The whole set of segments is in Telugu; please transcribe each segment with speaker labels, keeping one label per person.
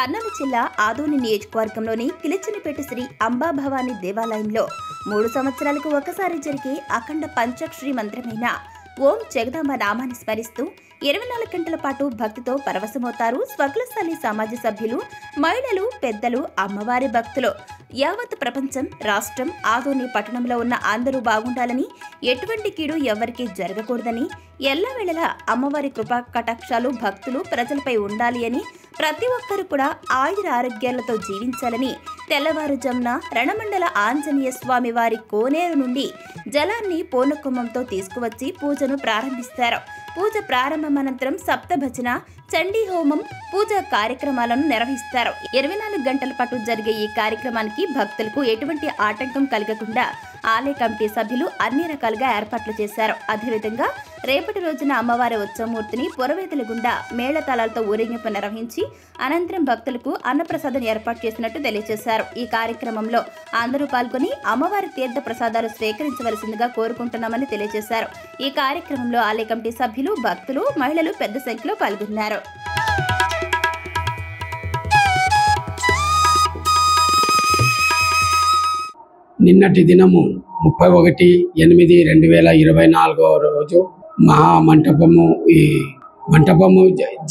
Speaker 1: కర్నూలు జిల్లా ఆదోని నియోజకవర్గంలోని కిలిచినపేట శ్రీ అంబాభవాని దేవాలయంలో 3 సంవత్సరాలకు ఒకసారి జరిగే అఖండ పంచాక్షరి మంత్రమైన ఓం జగదాంబ నామాన్ని స్మరిస్తూ 24 గంటల పాటు భక్తితో పరవశమవుతారు స్వకులస్థలి సమాజ సభ్యులు, మహిళలు, పెద్దలు, అమ్మవారి భక్తులు. యావత్ ప్రపంచం, రాష్ట్రం, ఆదోని పట్టణంలో ఉన్న అందరూ బాగుండాలని, ఎటువంటి కీడు ఎవరికీ జరగకూడదని, ఎల్లవేళలా అమ్మవారి కృపా కటాక్షాలు భక్తులు ప్రజలపై ఉండాలి అని, ప్రతి ఒక్కరూ కూడా ఆయుర ఆరోగ్యాలతో జీవించాలని తెల్లవారుజామున రణమండల ఆంజనేయ స్వామి వారి కోనేరు నుండి జలాన్ని పూర్ణకుంభంతో తీసుకువచ్చి పూజను ప్రారంభిస్తారు. పూజ ప్రారంభం అనంతరం సప్తభజన, చండీ హోమం, పూజా కార్యక్రమాలను నిర్వహిస్తారు. 24 గంటల పాటు జరిగే ఈ కార్యక్రమానికి భక్తులకు ఎటువంటి ఆటంకం కలగకుండా ఆలయ కమిటీ సభ్యులు అన్ని రకాలుగా ఏర్పాట్లు చేశారు. అదేవిధంగా రేపటి రోజున అమ్మవారి ఉత్సవమూర్తిని పురవేదుల గుండా మేళతాళాలతో ఊరేగింపు నిర్వహించి అనంతరం భక్తులకు అన్నప్రసాదం ఏర్పాటు చేసినట్టు తెలియజేశారు. ఈ కార్యక్రమంలో అందరూ పాల్గొని అమ్మవారి తీర్థ ప్రసాదాలు స్వీకరించవలసిందిగా కోరుకుంటున్నామని తెలియజేశారు. ఈ కార్యక్రమంలో ఆలయ కమిటీ సభ్యులు, భక్తులు, మహిళలు పెద్ద సంఖ్యలో పాల్గొన్నారు.
Speaker 2: నిన్నటి దినము 31/8/2024 రోజు మహామంటపము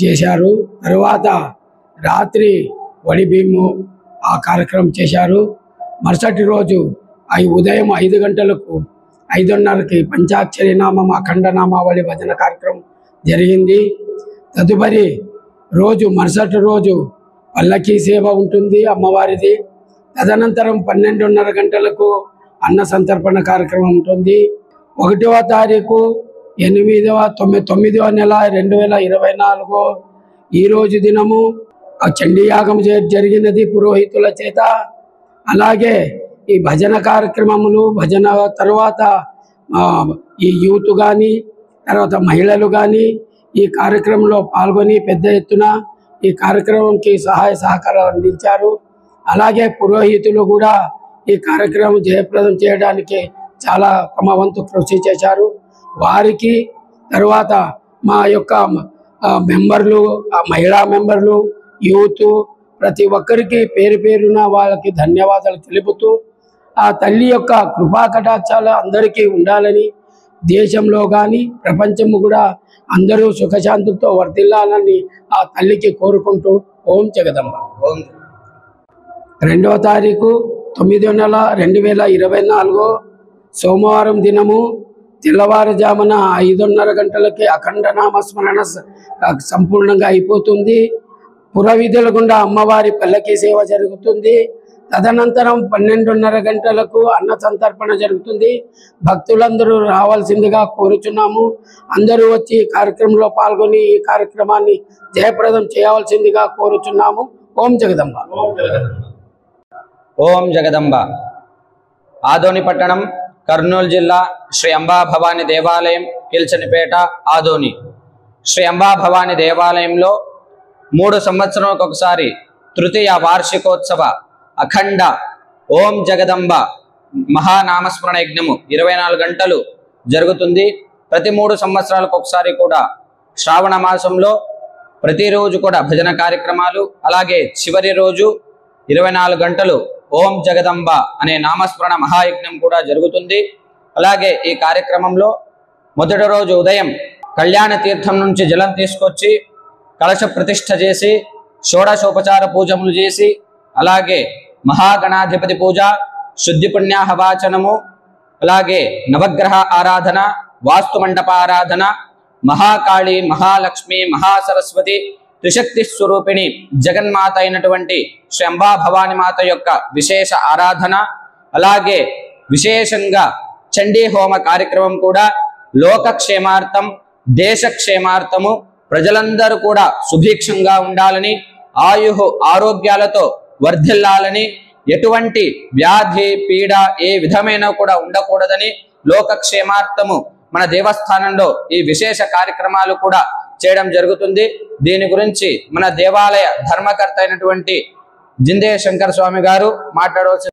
Speaker 2: చేశారు. తర్వాత రాత్రి వడిబీము ఆ కార్యక్రమం చేశారు. మరుసటి రోజు ఉదయం 5 గంటలకు 5:30కి పంచాక్షరి నామం అఖండ నామావళి భజన కార్యక్రమం జరిగింది. తదుపరి రోజు మరుసటి రోజు పల్లకీ సేవ ఉంటుంది అమ్మవారిది. తదనంతరం 12:30 గంటలకు అన్న సంతర్పణ కార్యక్రమం ఉంటుంది. 1వ తారీఖు 9వ నెల 2024 ఈ రోజు దినము చండీయాగం జరిగినది పురోహితుల చేత. అలాగే ఈ భజన కార్యక్రమములు, భజన తర్వాత ఈ యూత్ కానీ తర్వాత మహిళలు కానీ ఈ కార్యక్రమంలో పాల్గొని పెద్ద ఎత్తున ఈ కార్యక్రమంకి సహాయ సహకారాలు అందించారు. అలాగే పురోహితులు కూడా ఈ కార్యక్రమం జయప్రదం చేయడానికి చాలా తమ వంతు కృషి చేశారు. వారికి తర్వాత మా యొక్క మెంబర్లు, మహిళా మెంబర్లు, యూత్ ప్రతి ఒక్కరికి పేరు పేరున వాళ్ళకి ధన్యవాదాలు తెలుపుతూ ఆ తల్లి యొక్క కృపా కటాక్షాలు అందరికీ ఉండాలని, దేశంలో కానీ ప్రపంచము కూడా అందరూ సుఖశాంతులతో వర్ధిల్లాలని ఆ తల్లికి కోరుకుంటూ ఓం జగదంబ. 2వ తారీఖు 9వ నెల 2024 సోమవారం దినము తెల్లవారుజామున 5:30 గంటలకి అఖండ నామస్మరణ సంపూర్ణంగా అయిపోతుంది. పురవీధుల గుండా అమ్మవారి పల్లకీ సేవ జరుగుతుంది. తదనంతరం 12:30 గంటలకు అన్న సంతర్పణ జరుగుతుంది. భక్తులందరూ రావాల్సిందిగా కోరుచున్నాము. అందరూ వచ్చి ఈ కార్యక్రమంలో పాల్గొని ఈ కార్యక్రమాన్ని జయప్రదం చేయవలసిందిగా కోరుచున్నాము. ఓం జగదంబ.
Speaker 3: ఓం జగదంబ. ఆదోని పట్టణం, కర్నూలు జిల్లా, శ్రీ అంబాభవాని దేవాలయం, కిలిచినపేట, ఆదోని. శ్రీ అంబాభవాని దేవాలయంలో 3 సంవత్సరాలకు ఒకసారి తృతీయ వార్షికోత్సవ అఖండ ఓం జగదంబ మహానామస్మరణ యజ్ఞము 24 గంటలు జరుగుతుంది. ప్రతి 3 సంవత్సరాలకు ఒకసారి కూడా శ్రావణ మాసంలో ప్రతిరోజు కూడా భజన కార్యక్రమాలు, అలాగే చివరి రోజు 24 గంటలు ఓం జగదంబ అనే నామస్మరణ మహాయజ్ఞం కూడా జరుగుతుంది. అలాగే ఈ కార్యక్రమంలో మొదటి రోజు ఉదయం కళ్యాణ తీర్థం నుంచి జలం తీసుకొచ్చి కలశ ప్రతిష్ఠ చేసి షోడశోపచార పూజములు చేసి, అలాగే మహాగణాధిపతి పూజ, శుద్ధి పుణ్యాహవాచనము, అలాగే నవగ్రహ ఆరాధన, వాస్తు మండప ఆరాధన, మహాకాళి, మహాలక్ష్మి, మహాసరస్వతి, త్రిశక్తి స్వరూపిణి జగన్మాత అయినటువంటి శ్రీ అంబాభవాని మాత యొక్క విశేష ఆరాధన, అలాగే విశేషంగా చండీ హోమ కార్యక్రమం కూడా లోకక్షేమార్థం, దేశక్షేమార్థము, ప్రజలందరూ కూడా సుభిక్షంగా ఉండాలని, ఆయు ఆరోగ్యాలతో వర్ధిల్లాలని, ఎటువంటి వ్యాధి పీడ ఏ విధమైన కూడా ఉండకూడదని, లోకక్షేమార్థము మన దేవస్థానంలో ఈ విశేష కార్యక్రమాలు కూడా చేయడం జరుగుతుంది. దీని గురించి మన దేవాలయ ధర్మకర్త అయినటువంటి జిందే శంకర స్వామి గారు మాట్లాడవలసి